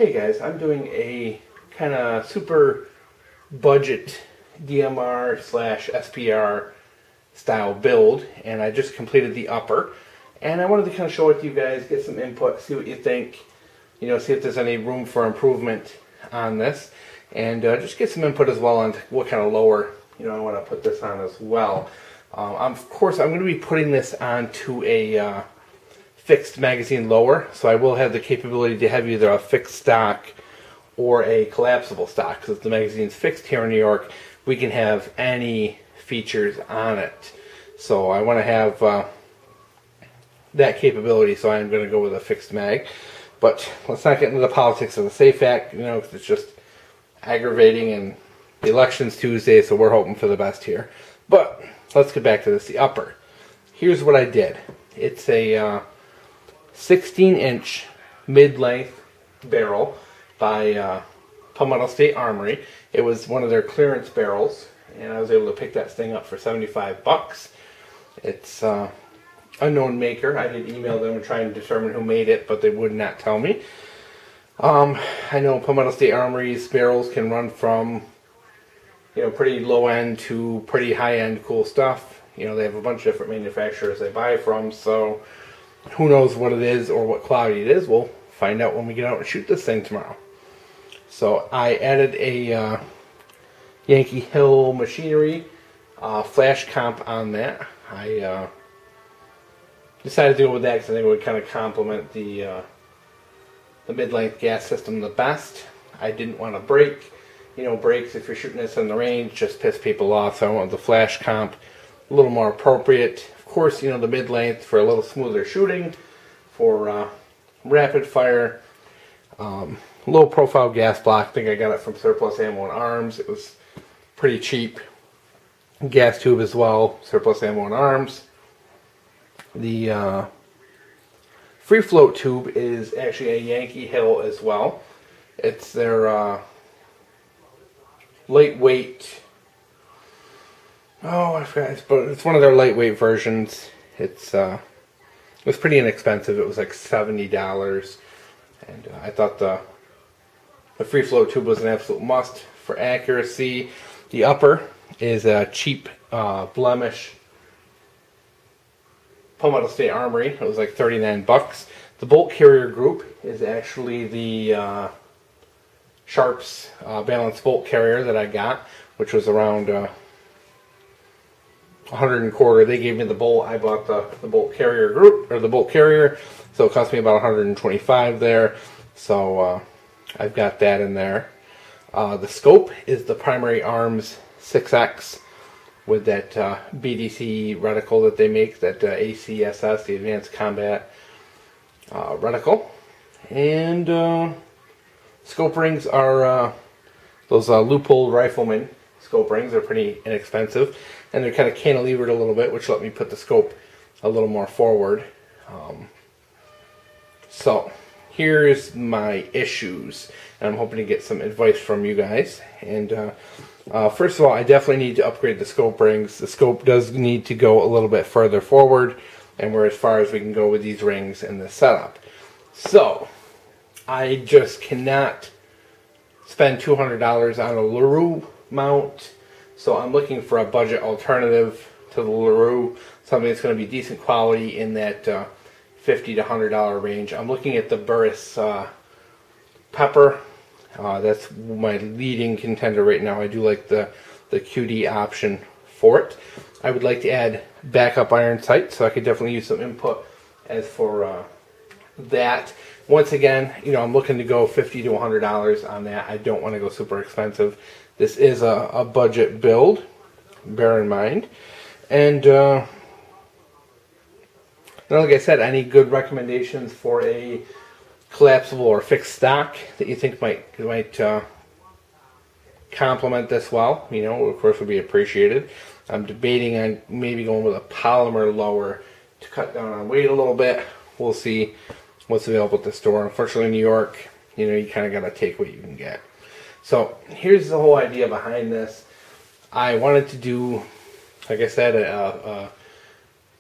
Hey guys, I'm doing a kind of super budget DMR slash SPR style build, and I just completed the upper, and I wanted to kind of show it to you guys, get some input, see what you think, see if there's any room for improvement on this, and just get some input as well on what kind of lower I want to put this on as well. Of course, I'm going to be putting this onto a fixed magazine lower, so I will have the capability to have either a fixed stock or a collapsible stock. Because the magazine's fixed here in New York, we can have any features on it. So I want to have that capability, so I'm going to go with a fixed mag. But let's not get into the politics of the SAFE Act, because it's just aggravating, and the election's Tuesday, so we're hoping for the best here. But let's get back to this, the upper. Here's what I did. It's a 16-inch mid-length barrel by Palmetto State Armory. It was one of their clearance barrels, and I was able to pick that thing up for 75 bucks. It's unknown maker. I did email them and try and determine who made it, but they would not tell me. I know Palmetto State Armory's barrels can run from pretty low end to pretty high end cool stuff. They have a bunch of different manufacturers they buy from, so who knows what it is or what quality it is. We'll find out when we get out and shoot this thing tomorrow. So I added a Yankee Hill machinery flash comp on that. I decided to go with that because I think it would kind of complement the mid-length gas system the best. I didn't want to break. Brakes, if you're shooting this in the range, just piss people off, so I went with the flash comp, a little more appropriate. Of course, the mid-length for a little smoother shooting, for rapid fire. Low profile gas block. I think I got it from Surplus Ammo and Arms. It was pretty cheap. Gas tube as well, Surplus Ammo and Arms. The free float tube is actually a Yankee Hill as well. It's their lightweight. Oh, I forgot. But it's one of their lightweight versions. It was pretty inexpensive. It was like $70, and I thought the free float tube was an absolute must for accuracy. The upper is a cheap blemished Palmetto State Armory. It was like 39 bucks. The bolt carrier group is actually the Sharps balanced bolt carrier that I got, which was around $125. They gave me the bolt. I bought the bolt carrier group, or the bolt carrier, so it cost me about $125 there. So I've got that in there. The scope is the Primary Arms 6X with that BDC reticle that they make, that ACSS, the Advanced Combat reticle. And scope rings are those Loophole Rifleman scope rings. They're pretty inexpensive, and they're kind of cantilevered a little bit, which let me put the scope a little more forward. So here's my issues, and I'm hoping to get some advice from you guys. And first of all, I definitely need to upgrade the scope rings. The scope does need to go a little bit further forward, and we're as far as we can go with these rings in this setup. So I just cannot spend $200 on a LaRue mount, so I'm looking for a budget alternative to the LaRue, something that's going to be decent quality in that $50 to $100 range. I'm looking at the Burris Pepper. That's my leading contender right now. I do like the QD option for it. I would like to add backup iron sights, so I could definitely use some input as for that. Once again, I'm looking to go $50 to $100 on that. I don't want to go super expensive. This is a budget build, bear in mind. And like I said, I need good recommendations for a collapsible or fixed stock that you think might complement this well. Of course, would be appreciated. I'm debating on maybe going with a polymer lower to cut down on weight a little bit. We'll see what's available at the store. Unfortunately, in New York, you kind of got to take what you can get. So here's the whole idea behind this. I wanted to do, like I said, a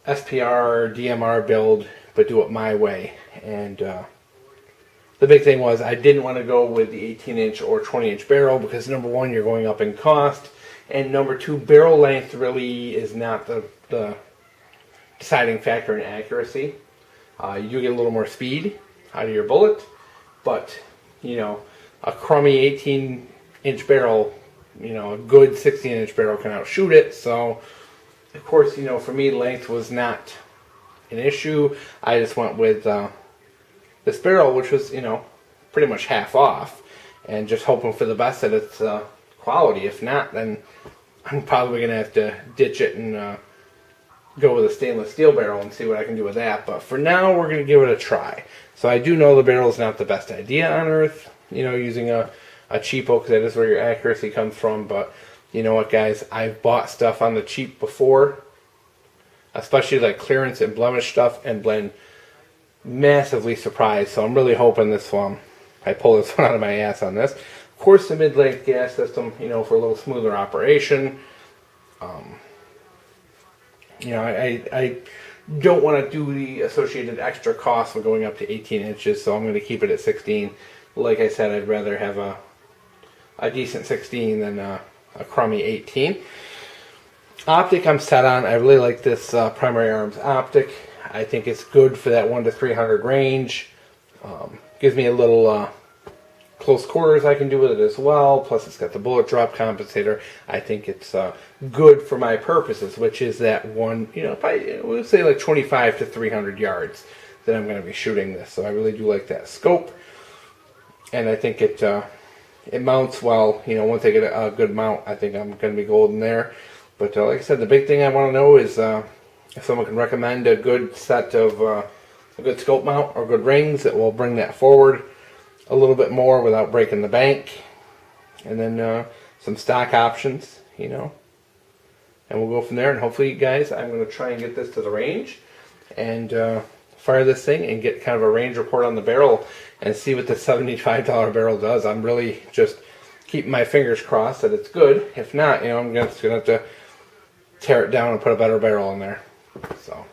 SPR DMR build, but do it my way. And the big thing was I didn't want to go with the 18-inch or 20-inch barrel because number one, you're going up in cost, and number two, barrel length really is not the deciding factor in accuracy. You do get a little more speed out of your bullet, but you know, a crummy 18-inch barrel, you know, a good 16-inch barrel can outshoot it. So, of course, you know, for me, length was not an issue. I just went with this barrel, which was, you know, pretty much half off, and just hoping for the best that it's quality. If not, then I'm probably going to have to ditch it and go with a stainless steel barrel and see what I can do with that. But for now, we're going to give it a try. So I do know the barrel is not the best idea on earth, you know, using a cheapo, because that is where your accuracy comes from. But you know what, guys, I've bought stuff on the cheap before, especially like clearance and blemish stuff, and been massively surprised. So I'm really hoping this one, I pull this one out of my ass on this. Of course, the mid-length gas system, you know, for a little smoother operation. You know, I don't want to do the associated extra costs of going up to 18 inches, so I'm going to keep it at 16. Like I said, I'd rather have a decent 16 than a crummy 18. Optic I'm set on. I really like this Primary Arms optic. I think it's good for that 1 to 300 range. Gives me a little close quarters I can do with it as well. Plus it's got the bullet drop compensator. I think it's good for my purposes, which is that one, you know, probably, we'll say like 25 to 300 yards that I'm going to be shooting this. So I really do like that scope. And I think it mounts well. You know, once I get a good mount, I think I'm going to be golden there. But like I said, the big thing I want to know is if someone can recommend a good set of a good scope mount or good rings that will bring that forward a little bit more without breaking the bank. And then some stock options, you know. And we'll go from there. And hopefully, guys, I'm going to try and get this to the range and fire this thing and get kind of a range report on the barrel and see what the $75 barrel does. I'm really just keeping my fingers crossed that it's good. If not, you know, I'm just going to have to tear it down and put a better barrel in there. So